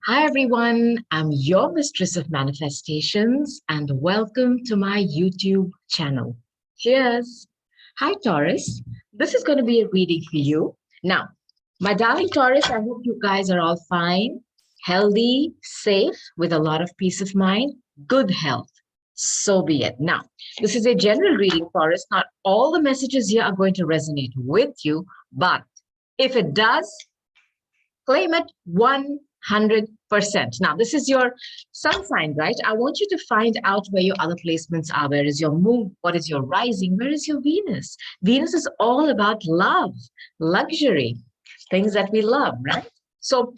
Hi, everyone. I'm your mistress of manifestations, and welcome to my YouTube channel. Cheers. Hi, Taurus. This is going to be a reading for you. Now, my darling Taurus, I hope you guys are all fine, healthy, safe, with a lot of peace of mind, good health. So be it. Now, this is a general reading, Taurus. Not all the messages here are going to resonate with you, but if it does, claim it 100%. Now, this is your sun sign, right? I want you to find out where your other placements are. Where is your moon? What is your rising? Where is your Venus? Venus is all about love, luxury, things that we love, right? So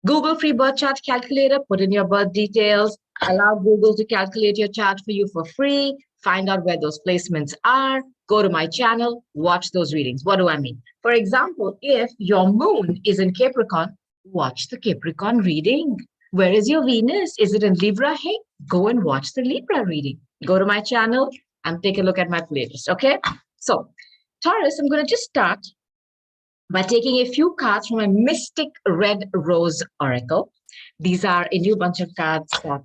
Google free birth chart calculator, put in your birth details, allow Google to calculate your chart for you for free, find out where those placements are, go to my channel, watch those readings. What do I mean? For example, if your moon is in Capricorn, watch the Capricorn reading. Where is your Venus? Is it in Libra? Hey, go and watch the Libra reading. Go to my channel and take a look at my playlist, okay? So, Taurus, I'm going to just start by taking a few cards from a Mystic Red Rose Oracle. These are a new bunch of cards that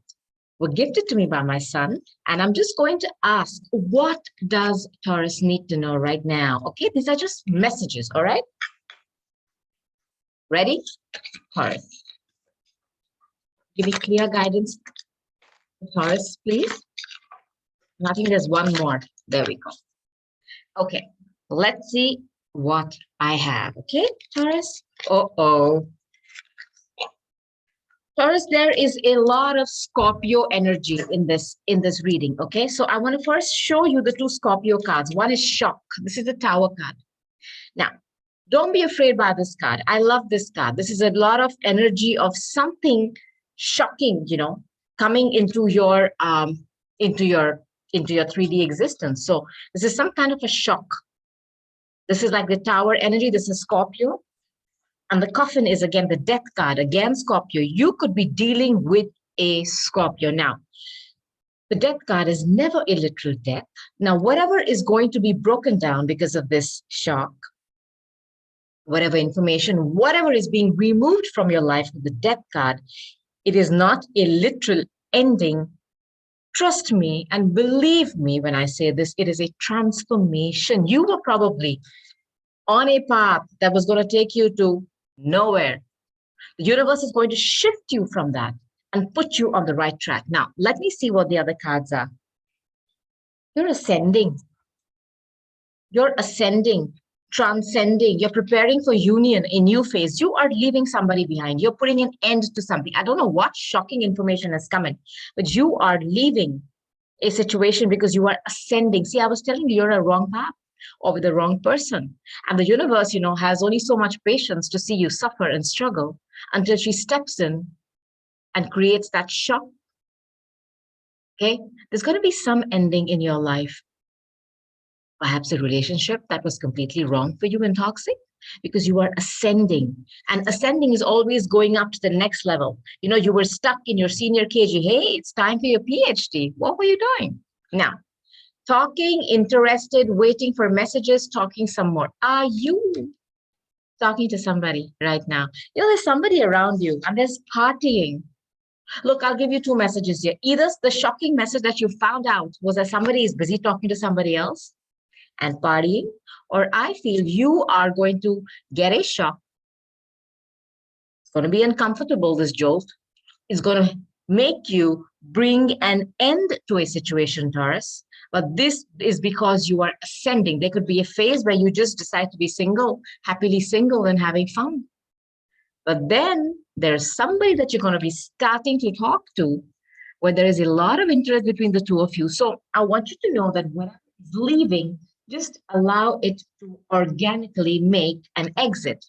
were gifted to me by my son. And I'm just going to ask, what does Taurus need to know right now? Okay, these are just messages, all right? Ready? Taurus. Give me clear guidance. Taurus, please. I think there's one more. There we go. Okay, let's see what I have. Okay, Taurus? Uh-oh. Taurus, there is a lot of Scorpio energy in this reading. Okay, so I want to first show you the two Scorpio cards. One is shock. This is the Tower card. Now, don't be afraid by this card. I love this card. This is a lot of energy of something shocking, coming into your 3D existence. So this is some kind of a shock. This is like the Tower energy. This is Scorpio. And the coffin is, again, the death card. Again, Scorpio. You could be dealing with a Scorpio. Now, the death card is never a literal death. Now, whatever is going to be broken down because of this shock, whatever information, whatever is being removed from your life with the death card, it is not a literal ending. Trust me and believe me when I say this, it is a transformation. You were probably on a path that was going to take you to nowhere. The universe is going to shift you from that and put you on the right track. Now, let me see what the other cards are. You're ascending. You're ascending, transcending. You're preparing for union, a new phase. You are leaving somebody behind. You're putting an end to something. I don't know what shocking information has come in, but you are leaving a situation because you are ascending. See, I was telling you, you're on a wrong path or with the wrong person. And the universe, has only so much patience to see you suffer and struggle until she steps in and creates that shock. Okay? There's going to be some ending in your life. Perhaps a relationship that was completely wrong for you and toxic because you are ascending. And ascending is always going up to the next level. You were stuck in your senior KG. Hey, it's time for your PhD. What were you doing? Now, talking, interested, waiting for messages, talking some more. Are you talking to somebody right now? There's somebody around you and there's partying. Look, I'll give you two messages here. Either the shocking message that you found out was that somebody is busy talking to somebody else and partying, or I feel you are going to get a shock. It's going to be uncomfortable, this jolt. It's going to make you bring an end to a situation, Taurus. But this is because you are ascending. There could be a phase where you just decide to be single, happily single and having fun. But then there's somebody that you're going to be starting to talk to where there is a lot of interest between the two of you. So I want you to know that whatever is leaving, just allow it to organically make an exit.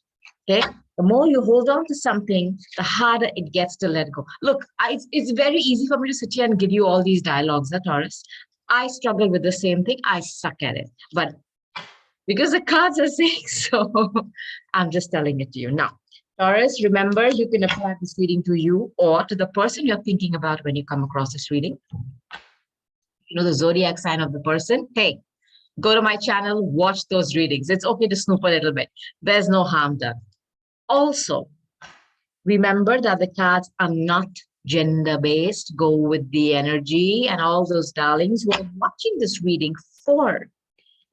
Okay? The more you hold on to something, the harder it gets to let go. Look, it's very easy for me to sit here and give you all these dialogues, Taurus. I struggle with the same thing. I suck at it. But because the cards are saying so, I'm just telling it to you. Now, Taurus, remember, you can apply this reading to you or to the person you're thinking about when you come across this reading. The zodiac sign of the person. Hey, go to my channel, watch those readings. It's okay to snoop a little bit. There's no harm done. Also, Remember that the cards are not gender based. Go with the energy, and all those darlings who are watching this reading for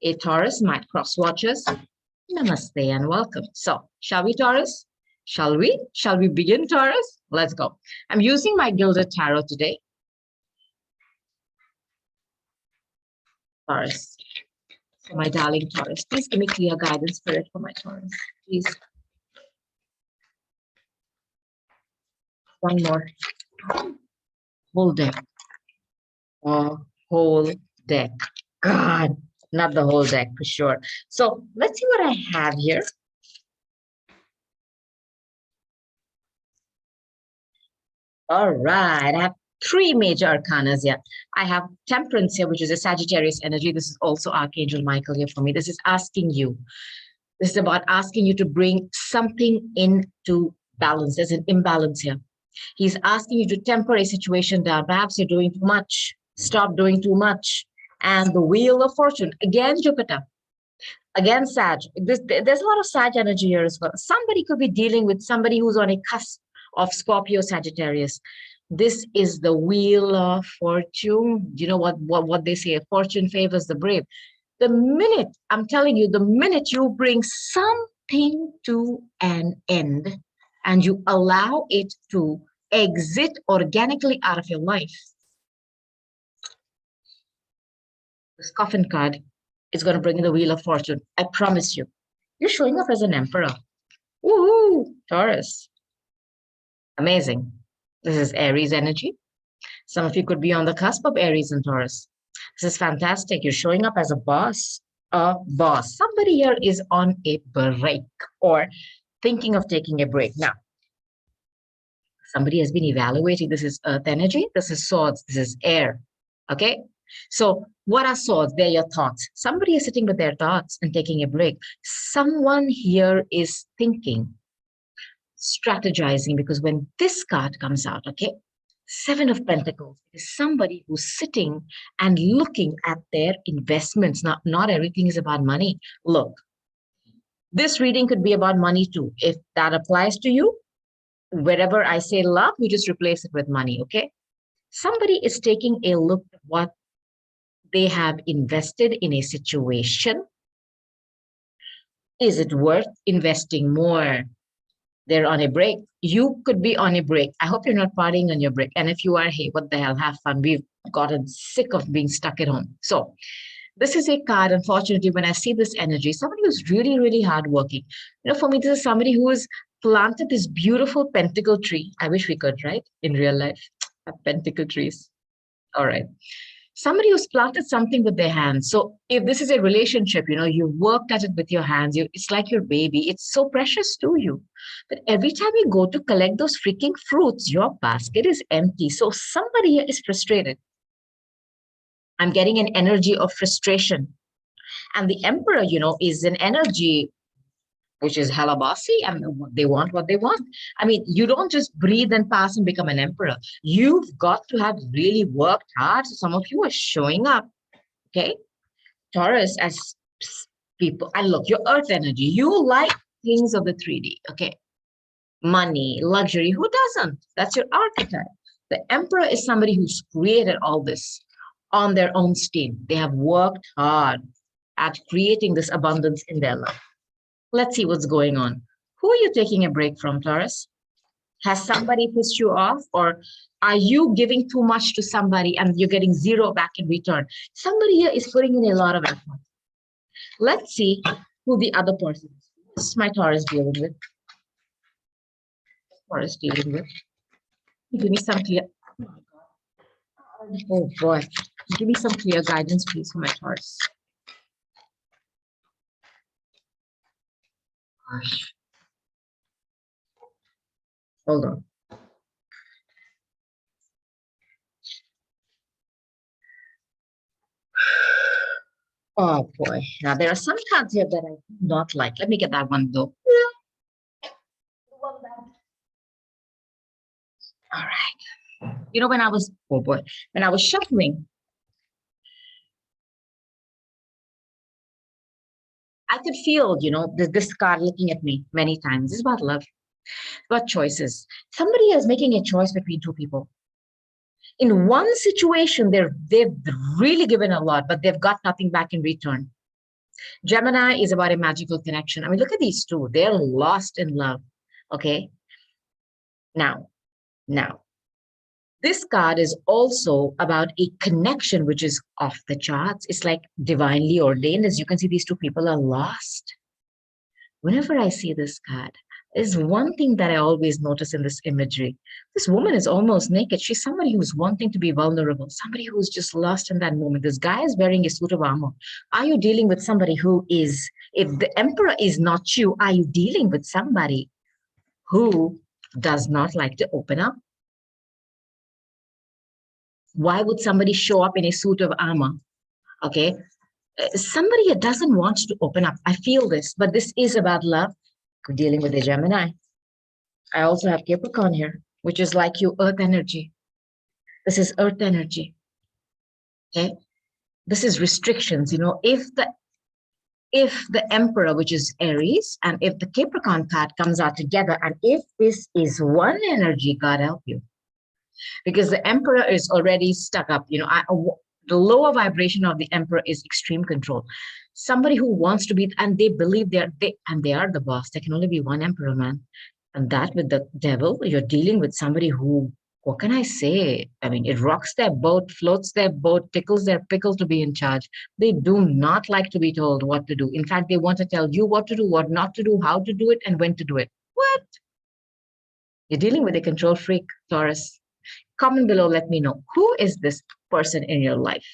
a Taurus might cross watchers. Namaste and welcome. So, shall we, Taurus? Shall we? Shall we begin, Taurus? Let's go. I'm using my Gilded Tarot today. Taurus. For my darling Taurus. Please give me clear guidance, Spirit, for my Taurus. Please. One more. Whole deck. Whole deck. God, not the whole deck for sure. So let's see what I have here. All right, I have three major arcanas here. I have Temperance here, which is a Sagittarius energy. This is also Archangel Michael here for me. This is asking you. This is about asking you to bring something into balance. There's an imbalance here. He's asking you to temper a situation down. Perhaps you're doing too much. Stop doing too much. And the Wheel of Fortune, again, Jupiter, again, Sag. There's a lot of Sag energy here as well. Somebody could be dealing with somebody who's on a cusp of Scorpio, Sagittarius. This is the Wheel of Fortune. You know what they say? Fortune favors the brave. The minute, I'm telling you, the minute you bring something to an end and you allow it to exit organically out of your life, this coffin card is going to bring in the Wheel of Fortune. I promise you. You're showing up as an emperor. Woohoo! Taurus. Amazing. This is Aries energy. Some of you could be on the cusp of Aries and Taurus. This is fantastic. You're showing up as a boss. A boss. Somebody here is on a break or thinking of taking a break. Now, somebody has been evaluating. This is Earth energy. This is Swords. This is air. Okay? So what are swords? They're your thoughts. Somebody is sitting with their thoughts and taking a break. Someone here is thinking, strategizing, because when this card comes out, okay, Seven of Pentacles is somebody who's sitting and looking at their investments. Not everything is about money. Look, this reading could be about money too. If that applies to you, wherever I say love, you just replace it with money, okay? Somebody is taking a look at what they have invested in a situation. Is it worth investing more? They're on a break. You could be on a break. I hope you're not partying on your break. And if you are, hey, what the hell, have fun. We've gotten sick of being stuck at home. So this is a card, unfortunately, when I see this energy, somebody who's really, really hardworking. You know, for me, this is somebody who has planted this beautiful pentacle tree. I wish we could, right? In real life, have pentacle trees. All right. Somebody who's planted something with their hands. So if this is a relationship, you know, you worked at it with your hands, it's like your baby. It's so precious to you. But every time you go to collect those freaking fruits, your basket is empty. So somebody here is frustrated. I'm getting an energy of frustration. And the emperor, you know, is an energy which is hella bossy, and they want what they want. I mean, you don't just breathe and pass and become an emperor. You've got to have really worked hard. So some of you are showing up, okay? Taurus as people, and look, your earth energy, you like things of the 3D, okay? Money, luxury, who doesn't? That's your archetype. The emperor is somebody who's created all this on their own steam. They have worked hard at creating this abundance in their life. Let's see what's going on. Who are you taking a break from, Taurus? Has somebody pissed you off, or are you giving too much to somebody and you're getting zero back in return? Somebody here is putting in a lot of effort. Let's see who the other person is. This is my Taurus dealing with. Taurus dealing with. Give me some clear. Oh boy. Give me some clear guidance, please, for my Taurus. Gosh. Hold on. Oh boy. Now there are some cards here that I do not like. Let me get that one though. All right. You know, when I was, oh boy, when I was shuffling, I could feel, you know, this card looking at me many times. This is about love. But choices. Somebody is making a choice between two people. In one situation, they've really given a lot, but they've got nothing back in return. Gemini is about a magical connection. I mean, look at these two. They're lost in love. Okay. Now, this card is also about a connection which is off the charts. It's like divinely ordained. As you can see, these two people are lost. Whenever I see this card, there's one thing that I always notice in this imagery. This woman is almost naked. She's somebody who's wanting to be vulnerable, somebody who's just lost in that moment. This guy is wearing a suit of armor. Are you dealing with somebody who is, if the emperor is not you, are you dealing with somebody who does not like to open up? Why would somebody show up in a suit of armor? Okay. Somebody that doesn't want to open up. I feel this, but this is about love. We're dealing with a Gemini. I also have Capricorn here, which is like you, earth energy. This is earth energy. Okay. This is restrictions. You know, if the emperor, which is Aries, and if the Capricorn card comes out together, and if this is one energy, God help you. Because the emperor is already stuck up. You know, the lower vibration of the emperor is extreme control. Somebody who wants to be, and they believe they are the boss. There can only be one emperor, man. And that with the devil, you're dealing with somebody who, what can I say? I mean, it rocks their boat, floats their boat, tickles their pickle to be in charge. They do not like to be told what to do. In fact, they want to tell you what to do, what not to do, how to do it, and when to do it. What? You're dealing with a control freak, Taurus. Comment below, let me know, who is this person in your life?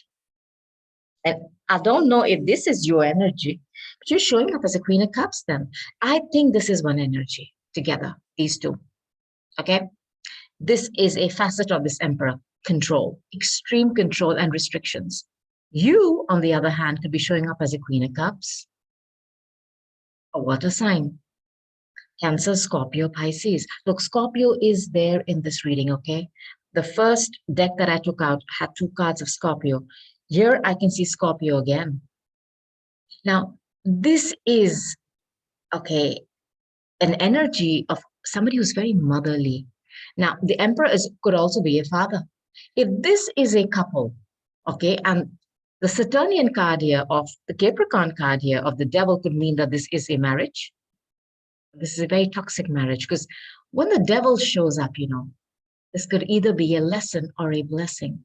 And I don't know if this is your energy, but you're showing up as a Queen of Cups then. I think this is one energy together, these two. Okay? This is a facet of this emperor, control, extreme control and restrictions. You, on the other hand, could be showing up as a Queen of Cups, a water sign, Cancer, Scorpio, Pisces. Look, Scorpio is there in this reading, okay? The first deck that I took out had two cards of Scorpio. Here I can see Scorpio again. Now, this is, okay, an energy of somebody who's very motherly. Now, the Emperor could also be a father. If this is a couple, okay, and the Saturnian card here of the Capricorn card here of the devil could mean that this is a marriage. This is a very toxic marriage because when the devil shows up, you know, this could either be a lesson or a blessing.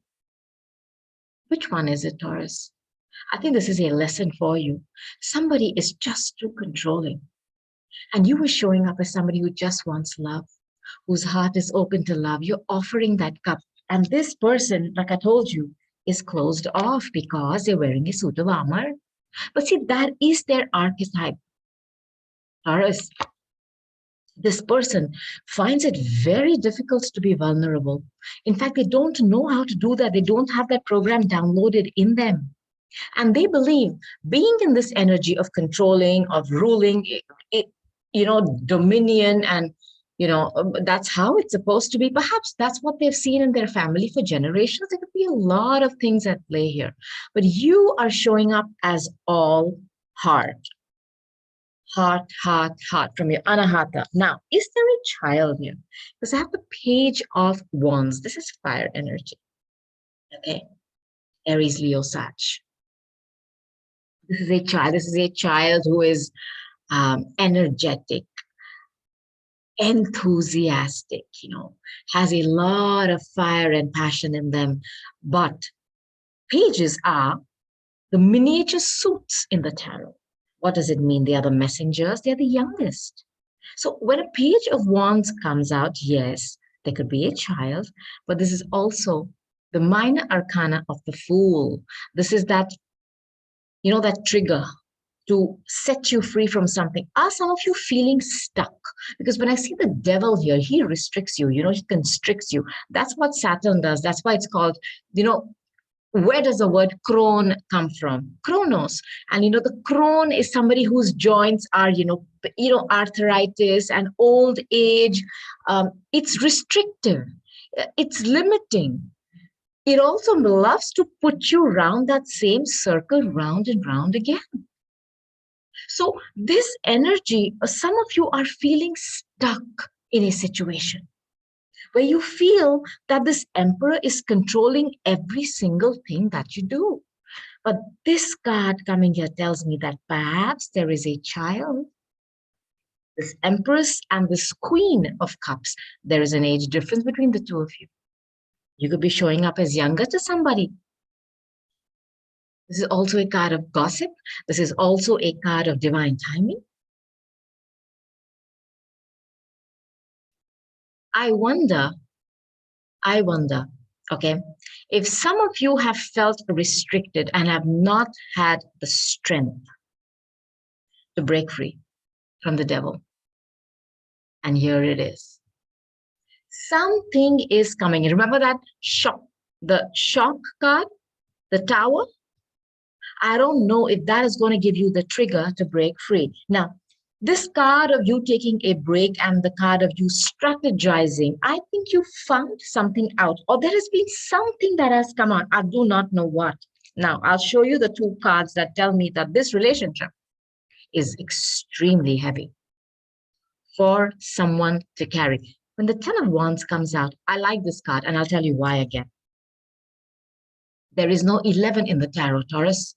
Which one is it, Taurus? I think this is a lesson for you. Somebody is just too controlling. And you were showing up as somebody who just wants love, whose heart is open to love. You're offering that cup. And this person, like I told you, is closed off because they're wearing a suit of armor. But see, that is their archetype. Taurus, this person finds it very difficult to be vulnerable. In fact, they don't know how to do that. They don't have that program downloaded in them. And they believe being in this energy of controlling, of ruling, dominion, and, that's how it's supposed to be. Perhaps that's what they've seen in their family for generations. There could be a lot of things at play here. But you are showing up as all heart. Heart, heart, heart from your Anahata. Now, is there a child here? Because I have the Page of Wands. This is fire energy. Okay. Aries, Leo, Sag. This is a child. This is a child who is energetic, enthusiastic, has a lot of fire and passion in them. But pages are the miniature suits in the tarot. What does it mean? They are the messengers. They're the youngest. So when a Page of Wands comes out, yes, there could be a child, but this is also the minor arcana of the Fool. This is that, that trigger to set you free from something. Are some of you feeling stuck? Because when I see the devil here, he restricts you, he constricts you. That's what Saturn does. That's why it's called, where does the word crone come from? Chronos. And, the crone is somebody whose joints are, arthritis and old age. It's restrictive. It's limiting. It also loves to put you around that same circle round and round again. So this energy, some of you are feeling stuck. in a situation where you feel that this emperor is controlling every single thing that you do. But this card coming here tells me that perhaps there is a child, this empress and this queen of cups. There is an age difference between the two of you. You could be showing up as younger to somebody. This is also a card of gossip. This is also a card of divine timing. I wonder, okay, if some of you have felt restricted and have not had the strength to break free from the devil. And here it is. Something is coming. Remember that shock, the shock card, the tower? I don't know if that is going to give you the trigger to break free. Now, this card of you taking a break and the card of you strategizing, I think you found something out, or there has been something that has come out. I do not know what. Now, I'll show you the two cards that tell me that this relationship is extremely heavy for someone to carry. When the Ten of Wands comes out, I like this card, and I'll tell you why again. There is no 11 in the tarot, Taurus.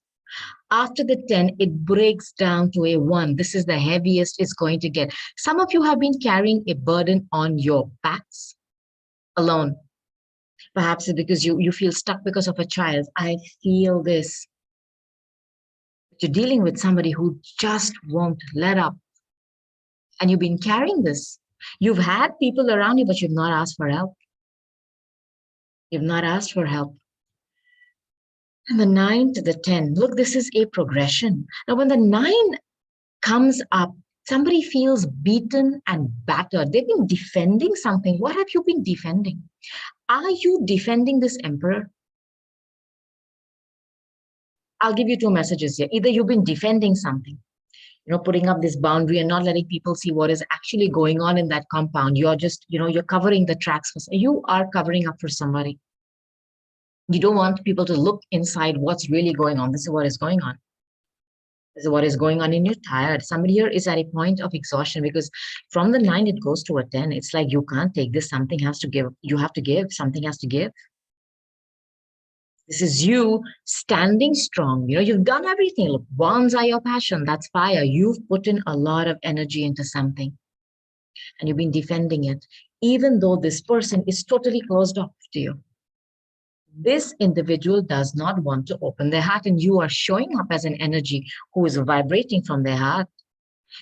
After the 10, it breaks down to a 1. This is the heaviest it's going to get. Some of you have been carrying a burden on your backs alone. Perhaps it's because you feel stuck because of a child. I feel this. You're dealing with somebody who just won't let up. And you've been carrying this. You've had people around you, but you've not asked for help. You've not asked for help. And the 9 to the 10, look, this is a progression. Now, when the 9 comes up, somebody feels beaten and battered. They've been defending something. What have you been defending? Are you defending this emperor? I'll give you two messages here. Either you've been defending something, putting up this boundary and not letting people see what is actually going on in that compound. You're just, you're covering the tracks. You are covering up for somebody. You don't want people to look inside what's really going on. This is what is going on. This is what is going on, and you're tired. Somebody here is at a point of exhaustion because from the 9, it goes to a 10. It's like you can't take this. Something has to give. You have to give. Something has to give. This is you standing strong. You've done everything. Look, wands are your passion. That's fire. You've put in a lot of energy into something and you've been defending it, even though this person is totally closed off to you. This individual does not want to open their heart, and you are showing up as an energy who is vibrating from their heart.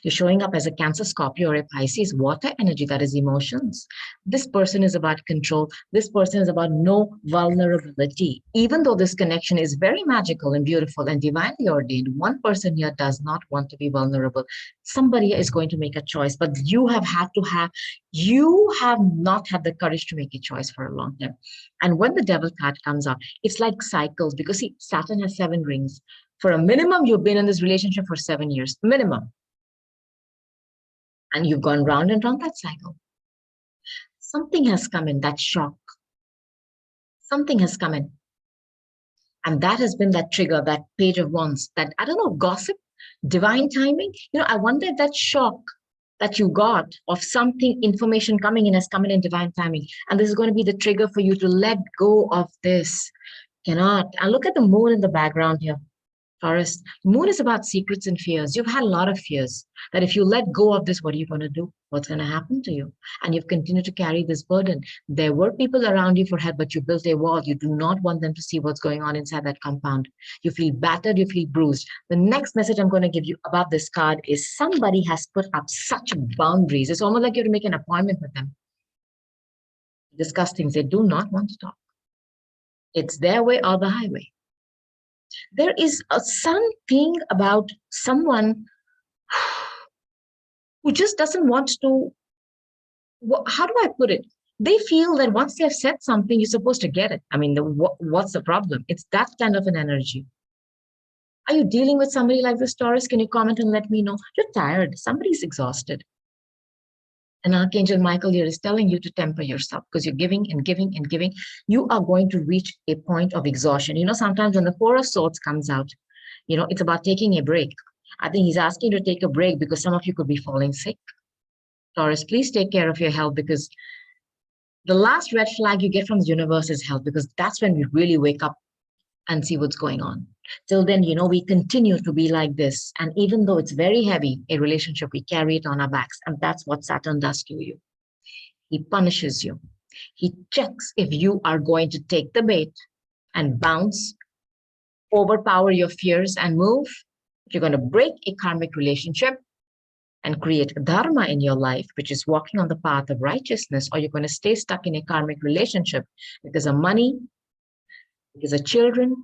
You're showing up as a Cancer, Scorpio, or a Pisces, water energy, that is emotions. This person is about control. This person is about no vulnerability. Even though this connection is very magical and beautiful and divinely ordained, one person here does not want to be vulnerable. Somebody is going to make a choice, but you have not had the courage to make a choice for a long time. And when the devil card comes out, it's like cycles, because see, Saturn has 7 rings. For a minimum, you've been in this relationship for 7 years, minimum. And you've gone round and round that cycle. Something has come in, that shock. Something has come in. And that has been that trigger, that Page of Wands, that, I don't know, gossip, divine timing. I wonder if that shock that you got of something, information coming in, has come in divine timing. And this is going to be the trigger for you to let go of this. Cannot. And look at the moon in the background here. Taurus, moon is about secrets and fears. You've had a lot of fears that if you let go of this, what are you going to do? What's going to happen to you? And you've continued to carry this burden. There were people around you for help, but you built a wall. You do not want them to see what's going on inside that compound. You feel battered, you feel bruised. The next message I'm going to give you about this card is somebody has put up such boundaries. It's almost like you have to make an appointment with them. Discuss things they do not want to talk. It's their way or the highway. There is something about someone who just doesn't want to, how do I put it? They feel that once they've said something, you're supposed to get it. I mean, what's the problem? It's that kind of an energy. Are you dealing with somebody like this, Taurus? Can you comment and let me know? You're tired. Somebody's exhausted. And Archangel Michael here is telling you to temper yourself because you're giving and giving and giving. You are going to reach a point of exhaustion. Sometimes when the Four of Swords comes out, it's about taking a break. I think he's asking you to take a break because some of you could be falling sick. Taurus, please take care of your health, because the last red flag you get from the universe is health, because that's when we really wake up and see what's going on. Till then, we continue to be like this. And even though it's very heavy, a relationship, we carry it on our backs. And that's what Saturn does to you. He punishes you. He checks if you are going to take the bait and bounce, overpower your fears and move. If you're going to break a karmic relationship and create dharma in your life, which is walking on the path of righteousness, or you're going to stay stuck in a karmic relationship because of money, because of children,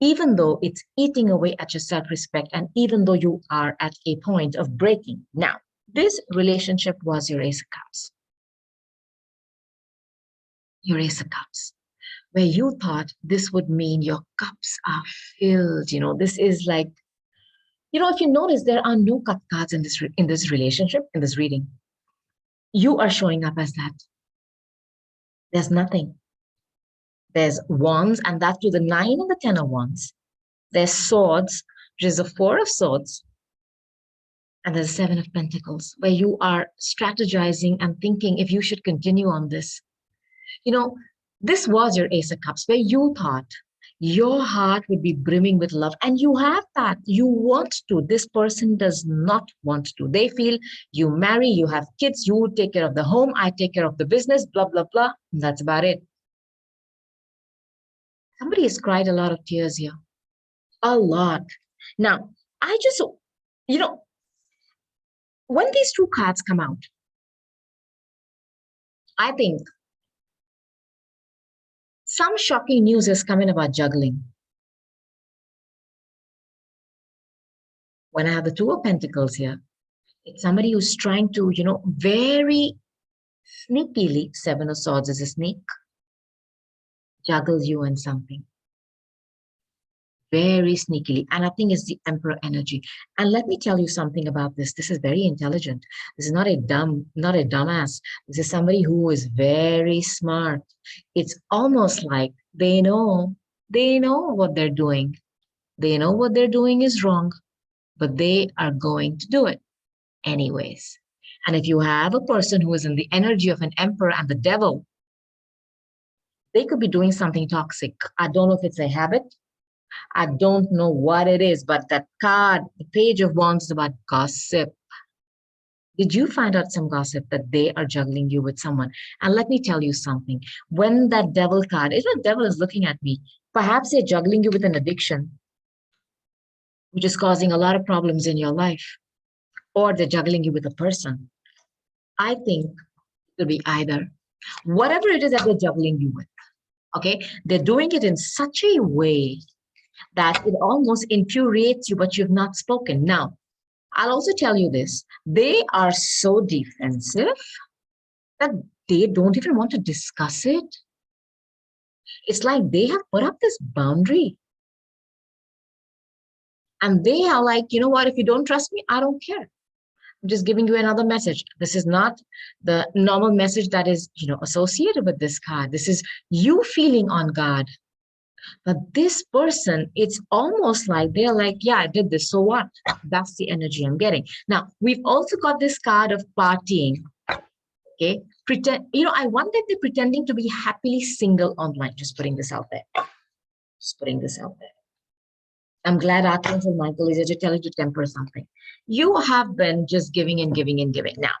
even though it's eating away at your self-respect, and even though you are at a point of breaking. Now, this relationship was your Ace of Cups. Your Ace of Cups, where you thought this would mean your cups are filled. This is like, if you notice, there are no cup cards in this relationship, in this reading. You are showing up as that. There's nothing. There's wands, and that to the 9 and the 10 of wands. There's swords, which is the 4 of swords, and there's 7 of pentacles, where you are strategizing and thinking if you should continue on this. This was your Ace of Cups, where you thought your heart would be brimming with love, and you have that. You want to. This person does not want to. They feel you marry, you have kids, you take care of the home, I take care of the business, blah, blah, blah. And that's about it. Somebody has cried a lot of tears here. A lot. Now, I just, when these 2 cards come out, I think some shocking news is coming about juggling. When I have the 2 of Pentacles here, it's somebody who's trying to, very sneakily, 7 of Swords is a sneak, juggles you in something. Very sneakily. And I think it's the Emperor energy. And let me tell you something about this. This is very intelligent. This is not a dumbass. This is somebody who is very smart. It's almost like they know what they're doing. They know what they're doing is wrong, but they are going to do it anyways. And if you have a person who is in the energy of an emperor and the devil, they could be doing something toxic. I don't know if it's a habit. I don't know what it is, but that card, the Page of Wands, is about gossip. Did you find out some gossip that they are juggling you with someone? And let me tell you something. When that devil card, if the devil is looking at me, perhaps they're juggling you with an addiction, which is causing a lot of problems in your life, or they're juggling you with a person. I think it could be either. Whatever it is that they're juggling you with, okay? They're doing it in such a way that it almost infuriates you, but you've not spoken. Now, I'll also tell you this. They are so defensive that they don't even want to discuss it. It's like they have put up this boundary. And they are like, you know what, if you don't trust me, I don't care. I'm just giving you another message. This is not the normal message that is, associated with this card. This is you feeling on guard. But this person, it's almost like they're like, yeah, I did this, so what? That's the energy I'm getting. Now, we've also got this card of partying. Okay, I wonder if they're pretending to be happily single online. Just putting this out there. I'm glad Archangel Michael is here to tell you to temper something. You have been just giving and giving and giving. Now,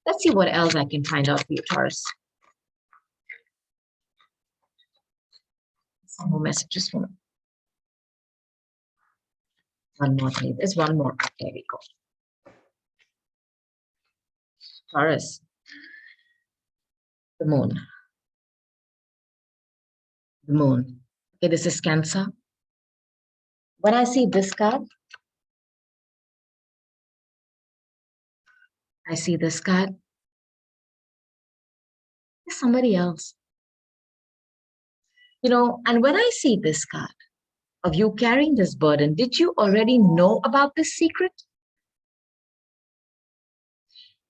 let's see what else I can find out for you, Taurus. Some more messages for me. One more, please. There's one more. There we go. Taurus. The moon. The moon. Okay, this is Cancer. When I see this card, I see this card. There's somebody else. And when I see this card of you carrying this burden, did you already know about this secret?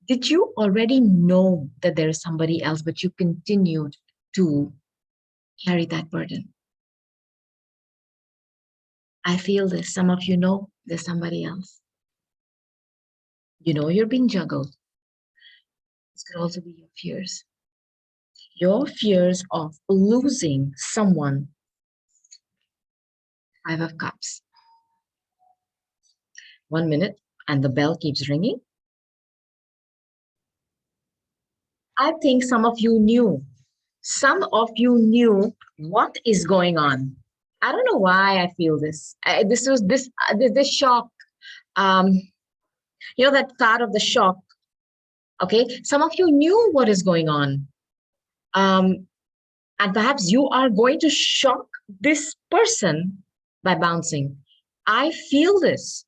Did you already know that there is somebody else, but you continued to carry that burden? I feel this. Some of you know there's somebody else. You know you're being juggled. This could also be your fears. Your fears of losing someone. Five of Cups. 1 minute, and the bell keeps ringing. I think some of you knew. Some of you knew what is going on. I don't know why I feel this. This was this shock. Um, that card of the shock. Okay, some of you knew what is going on, um, and perhaps you are going to shock this person by bouncing. I feel this.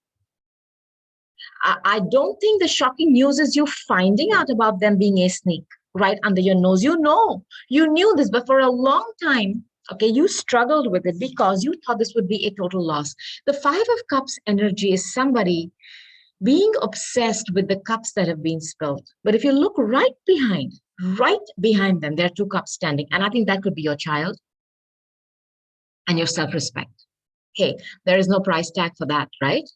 I don't think the shocking news is you finding out about them being a sneak right under your nose. You knew this, but for a long time, okay, you struggled with it because you thought this would be a total loss. The Five of Cups energy is somebody being obsessed with the cups that have been spilled. But if you look right behind them, there are two cups standing. And I think that could be your child and your self-respect. Hey, there is no price tag for that, right?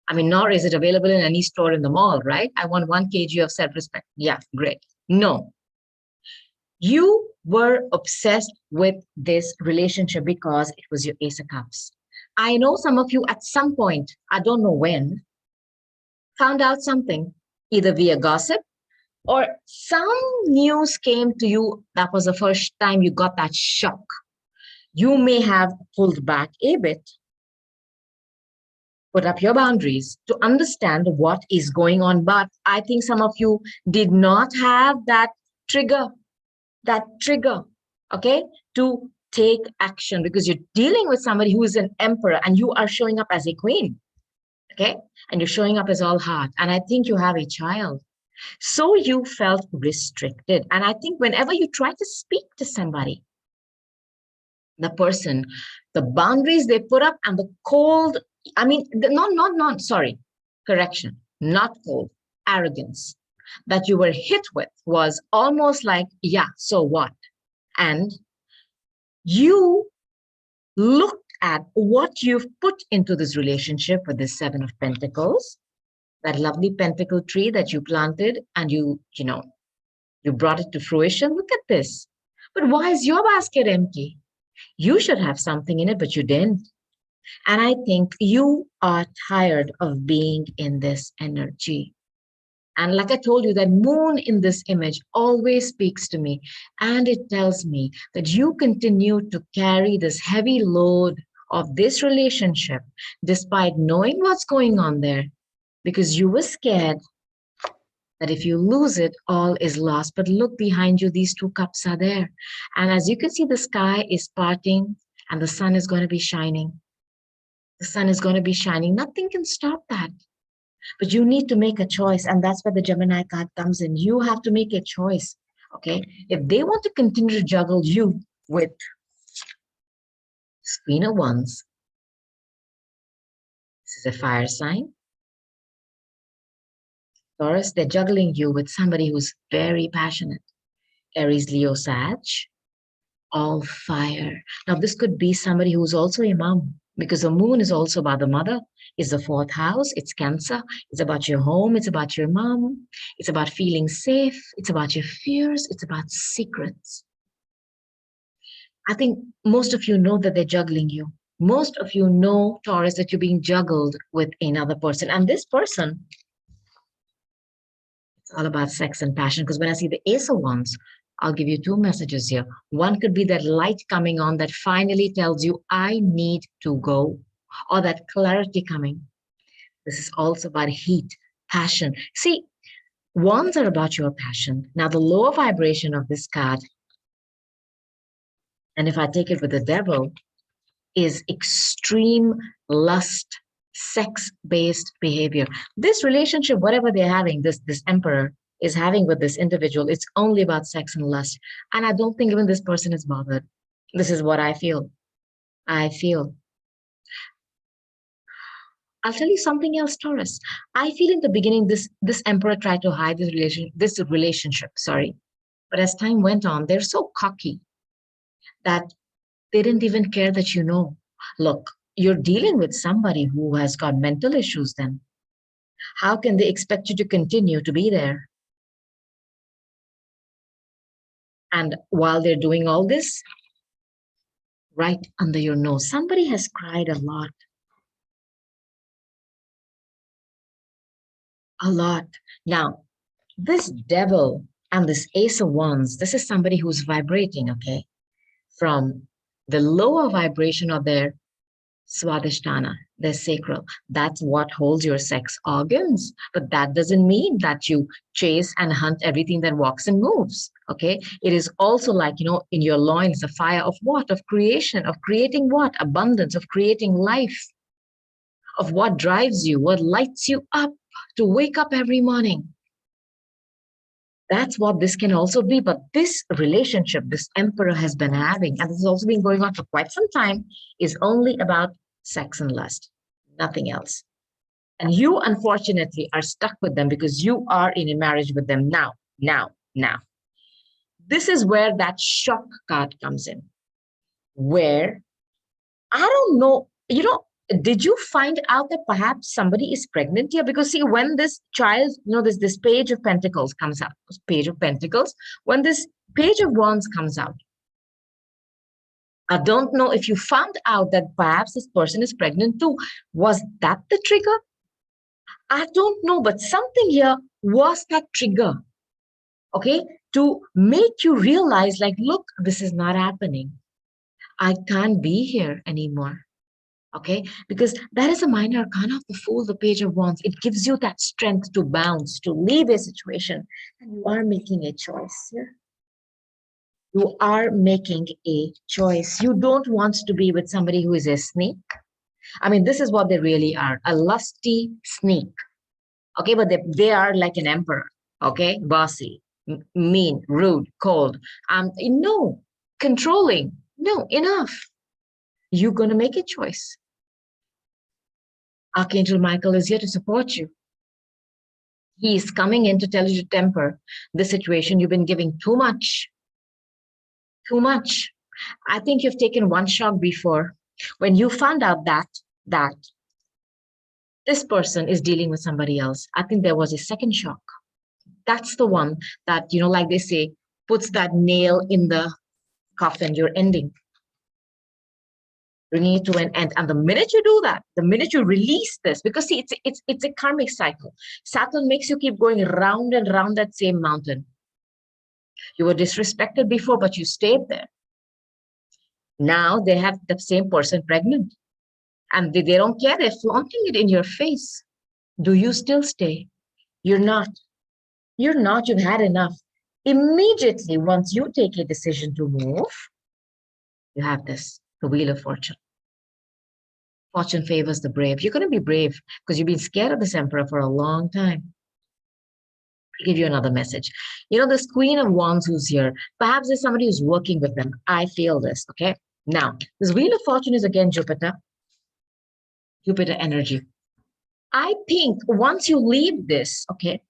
I mean, nor is it available in any store in the mall, right? I want 1 kg of self-respect. Yeah, great. No. You were obsessed with this relationship because it was your Ace of Cups. I know some of you at some point, I don't know when, found out something, either via gossip or some news came to you. That was the first time you got that shock. You may have pulled back a bit, put up your boundaries to understand what is going on. But I think some of you did not have that trigger, okay, to take action because you're dealing with somebody who is an emperor and you are showing up as a queen, okay? And you're showing up as all heart. And I think you have a child. So you felt restricted. And I think whenever you try to speak to somebody, the person, the boundaries they put up and the cold, I mean, sorry, correction, not cold, arrogance that you were hit with was almost like, yeah, so what? And you looked at what you've put into this relationship with this Seven of Pentacles, that lovely pentacle tree that you planted and you brought it to fruition. Look at this. But why is your basket empty? You should have something in it, but you didn't. And I think you are tired of being in this energy. And like I told you, that moon in this image always speaks to me. And it tells me that you continue to carry this heavy load of this relationship despite knowing what's going on there because you were scared that if you lose it, all is lost. But look behind you, these two cups are there. And as you can see, the sky is parting and the sun is going to be shining. The sun is going to be shining. Nothing can stop that. But you need to make a choice. And that's where the Gemini card comes in. You have to make a choice. Okay. If they want to continue to juggle you with Queen of Wands, this is a fire sign. Taurus, they're juggling you with somebody who's very passionate. Aries, Leo, Sag, all fire. Now, this could be somebody who's also a mom because the moon is also about the mother. It's the fourth house. It's Cancer. It's about your home. It's about your mom. It's about feeling safe. It's about your fears. It's about secrets. I think most of you know that they're juggling you. Most of you know, Taurus, that you're being juggled with another person. And this person, it's all about sex and passion. Because when I see the Ace of Wands, I'll give you two messages here. One could be that light coming on that finally tells you, I need to go, or that clarity coming. This is also about heat, passion. See, wands are about your passion. Now, the lower vibration of this card, and if I take it with the devil, is extreme lust, sex-based behavior. This relationship, whatever they're having, this emperor is having with this individual, it's only about sex and lust. And I don't think even this person is bothered. This is what I feel. I feel. I'll tell you something else, Taurus. I feel in the beginning this emperor tried to hide this relationship, sorry. But as time went on, they're so cocky that they didn't even care that Look, you're dealing with somebody who has got mental issues then. How can they expect you to continue to be there? And while they're doing all this, right under your nose, somebody has cried a lot. A lot. Now, this devil and this ace of wands, this is somebody who's vibrating, okay, from the lower vibration of their swadhisthana, their sacral. That's what holds your sex organs. But that doesn't mean that you chase and hunt everything that walks and moves. Okay. It is also like, in your loins, the fire of what? Of creation, of creating what? Abundance, of creating life, of what drives you, what lights you up to wake up every morning. That's what this can also be. But this relationship this emperor has been having, and this has also been going on for quite some time, is only about sex and lust, nothing else. And you, unfortunately, are stuck with them because you are in a marriage with them now, now, now. This is where that shock card comes in, where I don't know, did you find out that perhaps somebody is pregnant here? Because see, when this child, this page of pentacles comes out, page of pentacles, when this page of wands comes out, I don't know if you found out that perhaps this person is pregnant too. Was that the trigger? I don't know, but something here was that trigger, okay, to make you realize, like, look, this is not happening. I can't be here anymore. Okay, because that is a minor arcana of the Fool, the Page of Wands. It gives you that strength to bounce, to leave a situation, and you are making a choice here. You are making a choice. You don't want to be with somebody who is a sneak. I mean, this is what they really are, a lusty sneak. Okay, but they are like an emperor. Okay, bossy, mean, rude, cold. No, controlling. No, enough. You're going to make a choice. Archangel Michael is here to support you. He is coming in to tell you to temper the situation. You've been giving too much. Too much. I think you've taken one shock before when you found out that this person is dealing with somebody else. I think there was a second shock. That's the one that, like they say, puts that nail in the coffin. You're ending. Bringing it to an end. And the minute you do that, the minute you release this, because see, it's a karmic cycle. Saturn makes you keep going round and round that same mountain. You were disrespected before, but you stayed there. Now they have the same person pregnant. And they don't care. They're flaunting it in your face. Do you still stay? You're not. You're not. You've had enough. Immediately, once you take a decision to move, you have this, the Wheel of Fortune. Fortune favors the brave. You're going to be brave because you've been scared of this emperor for a long time. I'll give you another message. This Queen of Wands who's here, perhaps there's somebody who's working with them. I feel this, okay? Now, this Wheel of Fortune is again Jupiter energy. I think once you leave this, okay,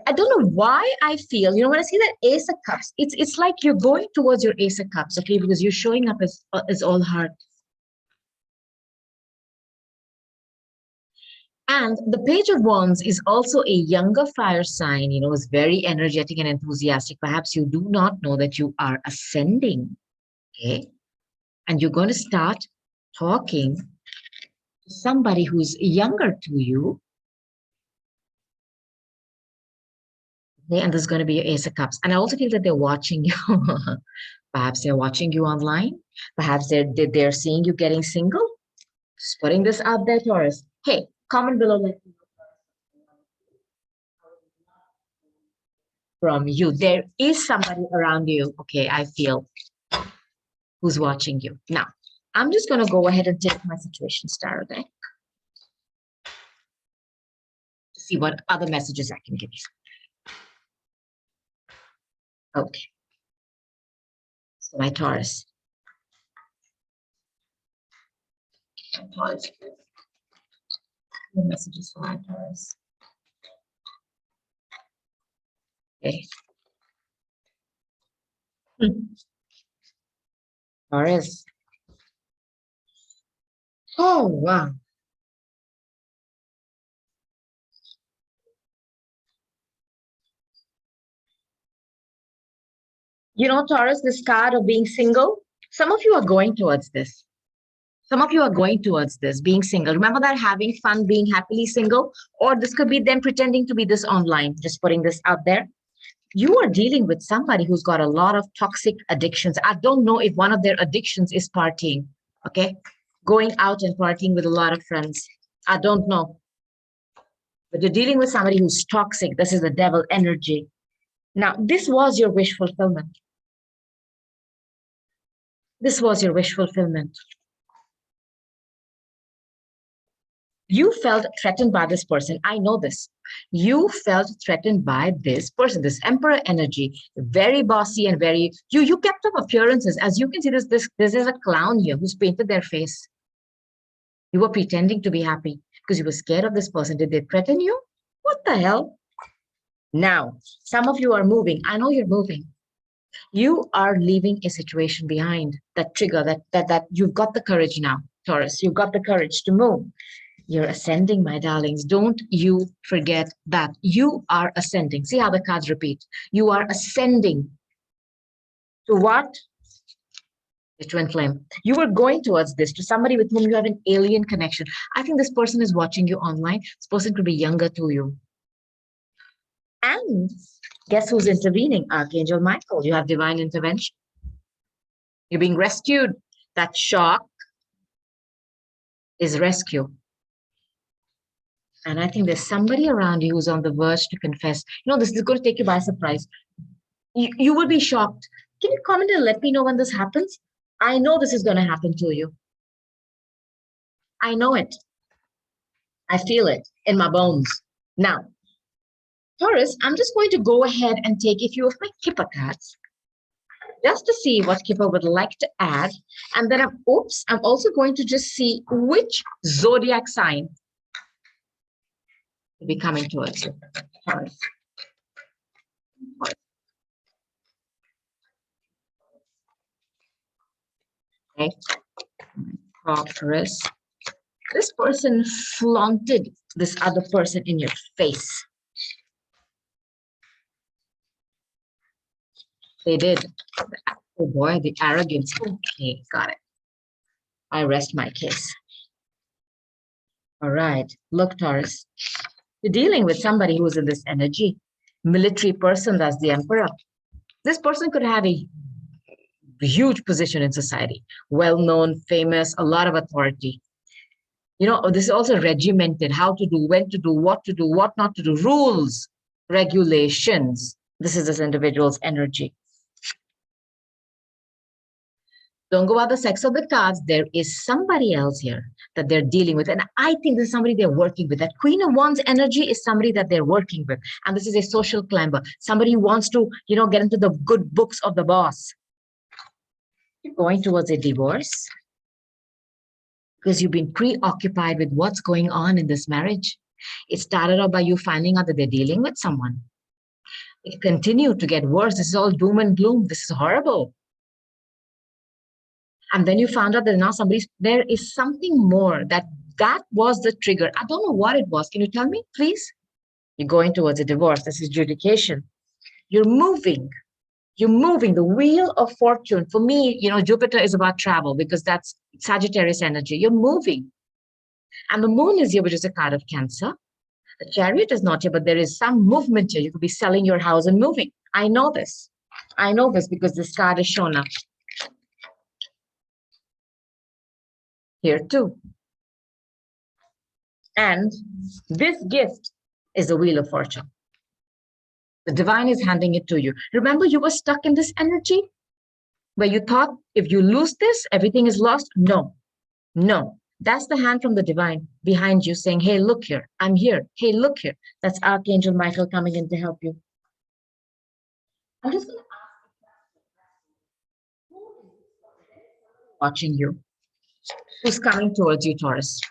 I don't know why I feel, when I see that Ace of Cups, it's like you're going towards your Ace of Cups, okay, because you're showing up as all heart. And the Page of Wands is also a younger fire sign, is very energetic and enthusiastic. Perhaps you do not know that you are ascending, okay? And you're going to start talking to somebody who's younger to you. Okay? And there's going to be your Ace of Cups. And I also feel that they're watching you. Perhaps they're watching you online. Perhaps they're seeing you getting single. Just putting this out there, Taurus. Hey, comment below. Let me know from you. There is somebody around you, okay, I feel, who's watching you. Now, I'm just going to go ahead and take my situation star deck to see what other messages I can give you. Okay. So my Taurus. Taurus. The messages for my Taurus. Okay. Taurus. Oh, wow. You know, Taurus, this card of being single, some of you are going towards this. Some of you are going towards this, being single. Remember that, having fun, being happily single? Or this could be them pretending to be this online, just putting this out there. You are dealing with somebody who's got a lot of toxic addictions. I don't know if one of their addictions is partying, okay? Going out and partying with a lot of friends. I don't know. But you're dealing with somebody who's toxic. This is the devil energy. Now, this was your wish fulfillment. This was your wish fulfillment. You felt threatened by this person. I know this. You felt threatened by this person, this emperor energy, very bossy and very, you kept up appearances. As you can see, this is a clown here who's painted their face. You were pretending to be happy because you were scared of this person. Did they threaten you? What the hell? Now, some of you are moving. I know you're moving. You are leaving a situation behind, that trigger, that you've got the courage now, Taurus. You've got the courage to move. You're ascending, my darlings. Don't you forget that. You are ascending. See how the cards repeat. You are ascending to what? The twin flame. You were going towards this, to somebody with whom you have an alien connection. I think this person is watching you online. This person could be younger to you. And guess who's intervening? Archangel Michael. You have divine intervention. You're being rescued. That shock is rescue. And I think there's somebody around you who's on the verge to confess. You know, this is going to take you by surprise. You will be shocked. Can you comment and let me know when this happens? I know this is going to happen to you. I know it. I feel it in my bones. Now, Taurus, I'm just going to go ahead and take a few of my Kipper cards just to see what Kipper would like to add. And then I'm also going to just see which zodiac sign will be coming towards you. Taurus. Okay. Taurus. This person flaunted this other person in your face. They did. Oh boy, the arrogance. Okay, got it. I rest my case. All right. Look, Taurus, you're dealing with somebody who's in this energy. Military person, that's the emperor. This person could have a huge position in society, well-known, famous, a lot of authority. You know, this is also regimented, how to do, when to do, what not to do, rules, regulations. This is this individual's energy. Don't go by the sex of the cards. There is somebody else here that they're dealing with. And I think this is somebody they're working with. That Queen of Wands energy is somebody that they're working with. And this is a social climber, somebody who wants to, you know, get into the good books of the boss. You're going towards a divorce because you've been preoccupied with what's going on in this marriage. It started out by you finding out that they're dealing with someone. It continued to get worse. This is all doom and gloom. This is horrible. And then you found out that now there is something more, that was the trigger. I don't know what it was. Can you tell me, please? You're going towards a divorce. This is adjudication. You're moving. You're moving. The wheel of fortune. For me, you know, Jupiter is about travel because that's Sagittarius energy. You're moving. And the moon is here, which is a card of Cancer. The Chariot is not here, but there is some movement here. You could be selling your house and moving. I know this. I know this because this card is shown up here too. And this gift is the Wheel of Fortune. The divine is handing it to you. Remember, you were stuck in this energy where you thought if you lose this, everything is lost. No, no. That's the hand from the divine behind you saying, hey, look here. I'm here. Hey, look here. That's Archangel Michael coming in to help you. I'm just going to ask you, who is watching you? Who's coming towards you, Taurus?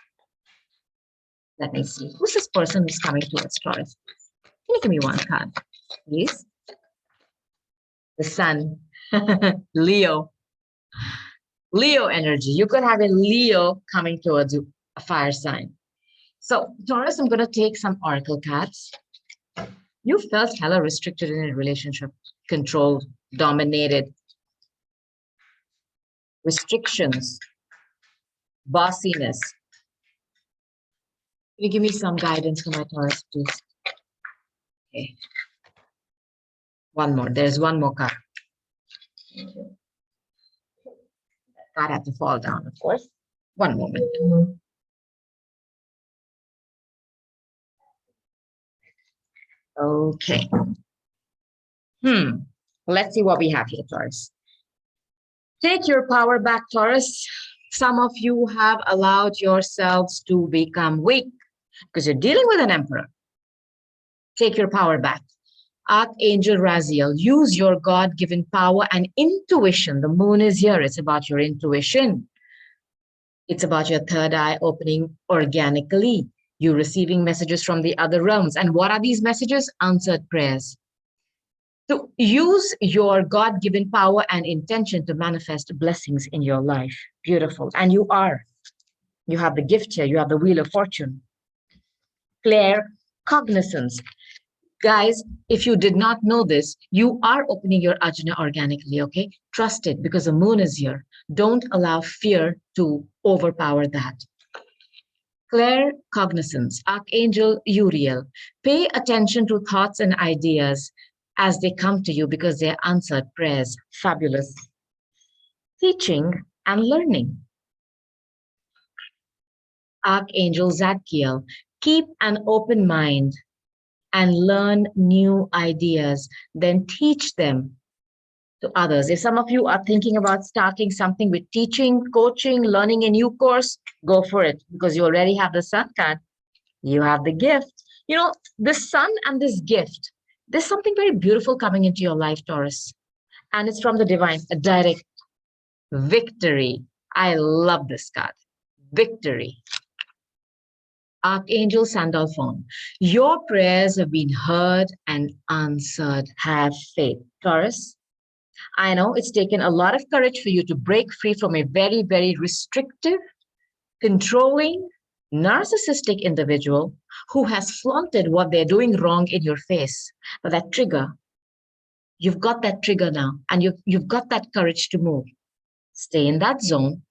Let me see. Who's this person who's coming towards Taurus? Can you give me one card, please? The sun. Leo. Leo energy. You could have a Leo coming towards you, a fire sign. So, Taurus, I'm going to take some oracle cards. You felt hella restricted in a relationship, controlled, dominated, restrictions, bossiness. Can you give me some guidance for my Taurus, please? Okay. One more. There's one more card. Card had to fall down, of course. One moment. Okay. Let's see what we have here, Taurus. Take your power back, Taurus. Some of you have allowed yourselves to become weak because you're dealing with an emperor. Take your power back. Archangel Raziel, use your God-given power and intuition. The moon is here. It's about your intuition. It's about your third eye opening organically. You receiving messages from the other realms. And what are these messages? Answered prayers. So use your God-given power and intention to manifest blessings in your life. Beautiful. And you are. You have the gift here. You have the Wheel of Fortune. Clear cognizance. Guys, if you did not know this, you are opening your ajna organically, okay? Trust it because the moon is here. Don't allow fear to overpower that. Clear cognizance. Archangel Uriel. Pay attention to thoughts and ideas as they come to you because they're answered prayers. Fabulous. Teaching and learning. Archangel Zadkiel. Keep an open mind and learn new ideas, then teach them to others. If some of you are thinking about starting something with teaching, coaching, learning a new course, go for it because you already have the sun card. You have the gift. You know, the sun and this gift, there's something very beautiful coming into your life, Taurus. And it's from the divine, a direct victory. I love this card. Victory. Archangel Sandalphon, your prayers have been heard and answered. Have faith. Taurus, I know it's taken a lot of courage for you to break free from a very, very restrictive, controlling, narcissistic individual who has flaunted what they're doing wrong in your face. But that trigger, you've got that trigger now, and you've got that courage to move. Stay in that zone.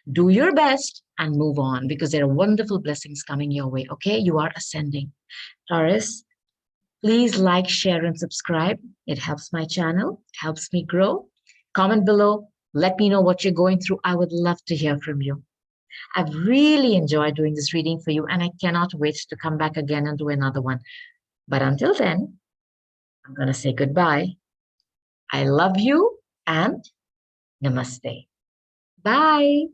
Do your best and move on because there are wonderful blessings coming your way. Okay, you are ascending. Taurus, please like, share, and subscribe. It helps my channel, helps me grow. Comment below. Let me know what you're going through. I would love to hear from you. I've really enjoyed doing this reading for you, and I cannot wait to come back again and do another one. But until then, I'm going to say goodbye. I love you and namaste. Bye.